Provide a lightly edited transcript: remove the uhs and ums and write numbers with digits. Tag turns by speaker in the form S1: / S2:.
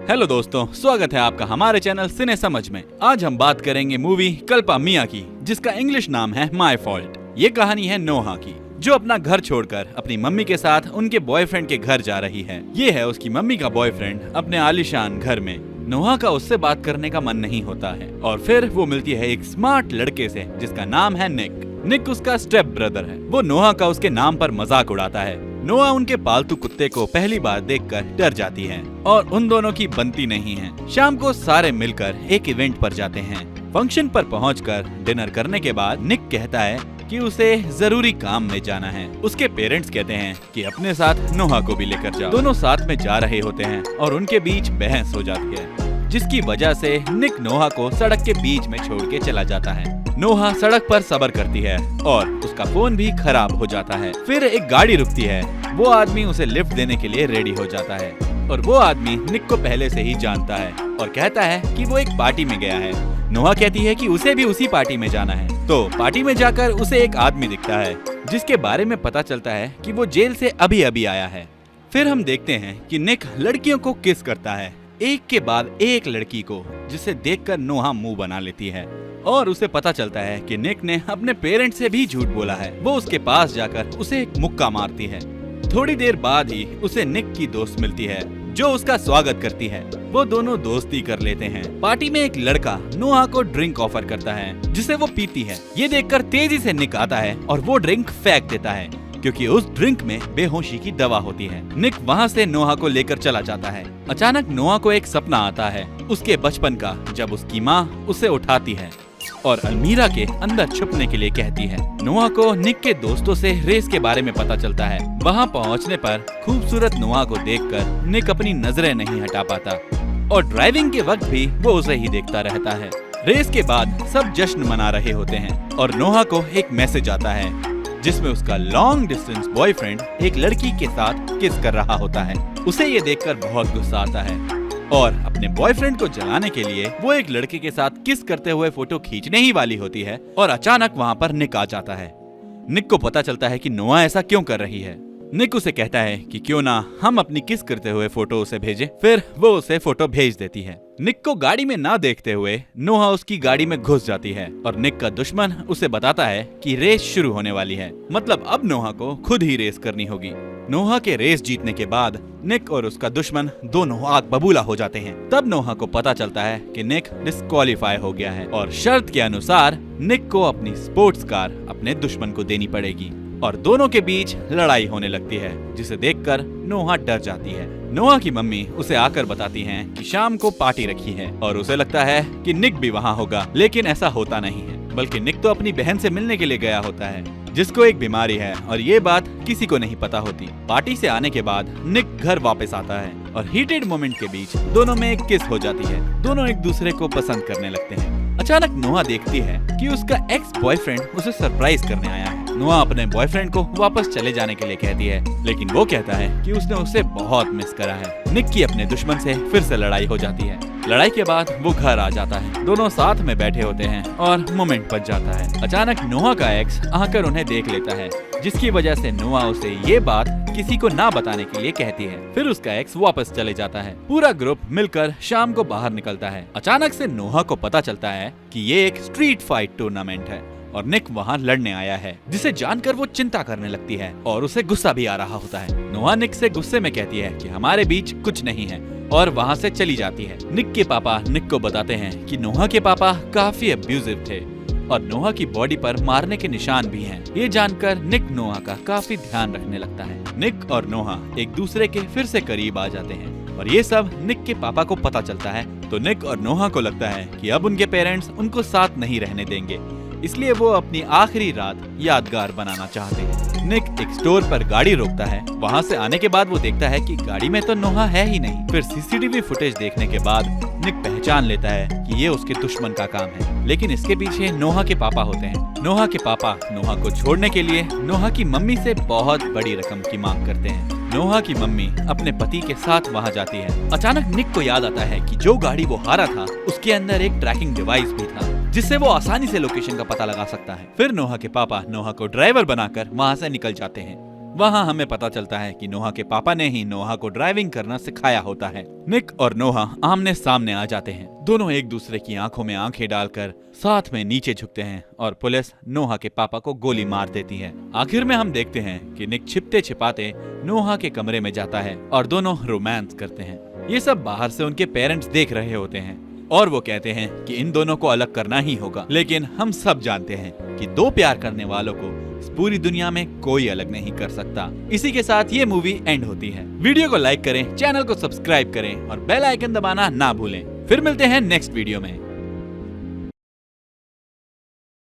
S1: Hello दोस्तों, स्वागत है आपका हमारे चैनल सिने समझ में। आज हम बात करेंगे मूवी कल्पा मिया की, जिसका इंग्लिश नाम है माय फॉल्ट। ये कहानी है नोहा की, जो अपना घर छोड़कर अपनी मम्मी के साथ उनके बॉयफ्रेंड के घर जा रही है। ये है उसकी मम्मी का बॉयफ्रेंड अपने आलीशान घर में। नोहा का उससे बात करने का मन नहीं होता है और फिर वो मिलती है एक स्मार्ट लड़के से जिसका नाम है निक। निक उसका स्टेप ब्रदर है। वो नोहा का उसके नाम पर मजाक उड़ाता है। नोहा उनके पालतू कुत्ते को पहली बार देखकर डर जाती है और उन दोनों की बनती नहीं है। शाम को सारे मिलकर एक इवेंट पर जाते हैं। फंक्शन पर पहुंचकर डिनर करने के बाद निक कहता है कि उसे जरूरी काम में जाना है। उसके पेरेंट्स कहते हैं कि अपने साथ नोहा को भी लेकर जाओ। दोनों साथ में जा रहे होते हैं और उनके बीच बहस हो जाती है, जिसकी वजह से निक नोहा को सड़क के बीच में छोड़ के चला जाता है। नोहा सड़क पर सब्र करती है और उसका फोन भी खराब हो जाता है। फिर एक गाड़ी रुकती है। वो आदमी उसे लिफ्ट देने के लिए रेडी हो जाता है और वो आदमी निक को पहले से ही जानता है और कहता है कि वो एक पार्टी में गया है। नोहा कहती है कि उसे भी उसी पार्टी में जाना है। तो पार्टी में जाकर उसे एक आदमी दिखता है, जिसके बारे में पता चलता है कि वो जेल से अभी अभी आया है। फिर हम देखते हैं कि निक लड़कियों को किस करता है, एक के बाद एक लड़की को, जिसे देखकर नोहा मुंह बना लेती है और उसे पता चलता है कि निक ने अपने पेरेंट्स से भी झूठ बोला है। वो उसके पास जाकर उसे एक मुक्का मारती है। थोड़ी देर बाद ही उसे निक की दोस्त मिलती है, जो उसका स्वागत करती है। वो दोनों दोस्ती कर लेते हैं। पार्टी में एक लड़का नोहा को ड्रिंक ऑफर करता है, जिसे वो पीती है। ये देखकर तेजी से निक आता है और वो ड्रिंक फेंक देता है, क्योंकि उस ड्रिंक में बेहोशी की दवा होती है। निक वहाँ से नोहा को लेकर चला जाता है। अचानक नोहा को एक सपना आता है उसके बचपन का, जब उसकी माँ उसे उठाती है और अलमीरा के अंदर छुपने के लिए कहती है। नोहा को निक के दोस्तों से रेस के बारे में पता चलता है। वहाँ पहुँचने पर खूबसूरत नोहा को देखकर निक अपनी नजरें नहीं हटा पाता और ड्राइविंग के वक्त भी वो उसे ही देखता रहता है। रेस के बाद सब जश्न मना रहे होते हैं और नोहा को एक मैसेज आता है, जिसमें उसका लॉन्ग डिस्टेंस बॉयफ्रेंड एक लड़की के साथ किस कर रहा होता है। उसे ये देखकर बहुत गुस्सा आता है और अपने बॉयफ्रेंड को जलाने के लिए वो एक लड़के के साथ किस करते हुए फोटो खींचने ही वाली होती है और अचानक वहाँ पर निक आ जाता है। निक को पता चलता है कि नोहा ऐसा क्यों कर रही है। निक उसे कहता है कि क्यों ना हम अपनी किस करते हुए फोटो उसे भेजें। फिर वो उसे फोटो भेज देती है। निक को गाड़ी में ना देखते हुए नोहा उसकी गाड़ी में घुस जाती है और निक का दुश्मन उसे बताता है कि रेस शुरू होने वाली है, मतलब अब नोहा को खुद ही रेस करनी होगी। नोहा के रेस जीतने के बाद निक और उसका दुश्मन दोनों आग बबूला हो जाते हैं। तब नोहा को पता चलता है कि निक डिस्क्वालीफाई हो गया है और शर्त के अनुसार निक को अपनी स्पोर्ट्स कार अपने दुश्मन को देनी पड़ेगी और दोनों के बीच लड़ाई होने लगती है, जिसे देखकर नोहा डर जाती है। नोहा की मम्मी उसे आकर बताती हैं कि शाम को पार्टी रखी है और उसे लगता है कि निक भी वहाँ होगा, लेकिन ऐसा होता नहीं है, बल्कि निक तो अपनी बहन से मिलने के लिए गया होता है, जिसको एक बीमारी है और ये बात किसी को नहीं पता होती। पार्टी से आने के बाद निक घर वापस आता है और हीटेड मोमेंट के बीच दोनों में एक किस हो जाती है। दोनों एक दूसरे को पसंद करने लगते हैं। अचानक नोहा देखती है कि उसका एक्स बॉयफ्रेंड उसे सरप्राइज करने आया है। नोहा अपने बॉयफ्रेंड को वापस चले जाने के लिए कहती है, लेकिन वो कहता है कि उसने उसे बहुत मिस करा है। निक की अपने दुश्मन से फिर से लड़ाई हो जाती है। लड़ाई के बाद वो घर आ जाता है। दोनों साथ में बैठे होते हैं और मोमेंट बच जाता है। अचानक नोहा का एक्स आकर उन्हें देख लेता है, जिसकी वजह से नोहा उसे ये बात किसी को ना बताने के लिए कहती है। फिर उसका एक्स वापस चले जाता है। पूरा ग्रुप मिलकर शाम को बाहर निकलता है। अचानक से नोहा को पता चलता है कि ये एक स्ट्रीट फाइट टूर्नामेंट है और निक वहाँ लड़ने आया है, जिसे जानकर वो चिंता करने लगती है और उसे गुस्सा भी आ रहा होता है। नोहा निक से गुस्से में कहती है कि हमारे बीच कुछ नहीं है और वहाँ से चली जाती है। निक के पापा निक को बताते हैं कि नोहा के पापा काफी अब्यूजिव थे और नोहा की बॉडी पर मारने के निशान भी हैं। ये जानकर निक नोहा का काफी ध्यान रखने लगता है। निक और नोहा एक दूसरे के फिर से करीब आ जाते हैं और ये सब निक के पापा को पता चलता है। तो निक और नोहा को लगता है कि अब उनके पेरेंट्स उनको साथ नहीं रहने देंगे, इसलिए वो अपनी आखिरी रात यादगार बनाना चाहते हैं। निक एक स्टोर पर गाड़ी रोकता है। वहाँ से आने के बाद वो देखता है कि गाड़ी में तो नोहा है ही नहीं। फिर सीसीटीवी फुटेज देखने के बाद निक पहचान लेता है कि ये उसके दुश्मन का काम है, लेकिन इसके पीछे नोहा के पापा होते हैं। नोहा के पापा नोहा को छोड़ने के लिए नोहा की मम्मी से बहुत बड़ी रकम की मांग करते हैं। नोहा की मम्मी अपने पति के साथ वहाँ जाती है। अचानक निक को याद आता है कि जो गाड़ी वो हारा था उसके अंदर एक ट्रैकिंग डिवाइस भी था, जिससे वो आसानी से लोकेशन का पता लगा सकता है। फिर नोहा के पापा नोहा को ड्राइवर बनाकर वहाँ से निकल जाते हैं। वहाँ हमें पता चलता है कि नोहा के पापा ने ही नोहा को ड्राइविंग करना सिखाया होता है। निक और नोहा आमने सामने आ जाते हैं। दोनों एक दूसरे की आंखों में आंखें डालकर साथ में नीचे झुकते हैं और पुलिस नोहा के पापा को गोली मार देती है। आखिर में हम देखते हैं कि निक छिपते छिपाते नोहा के कमरे में जाता है और दोनों रोमांस करते हैं। ये सब बाहर से उनके पेरेंट्स देख रहे होते हैं और वो कहते हैं कि इन दोनों को अलग करना ही होगा। लेकिन हम सब जानते हैं कि दो प्यार करने वालों को इस पूरी दुनिया में कोई अलग नहीं कर सकता। इसी के साथ ये मूवी एंड होती है। वीडियो को लाइक करें, चैनल को सब्सक्राइब करें और बेल आइकन दबाना ना भूलें। फिर मिलते हैं नेक्स्ट वीडियो में।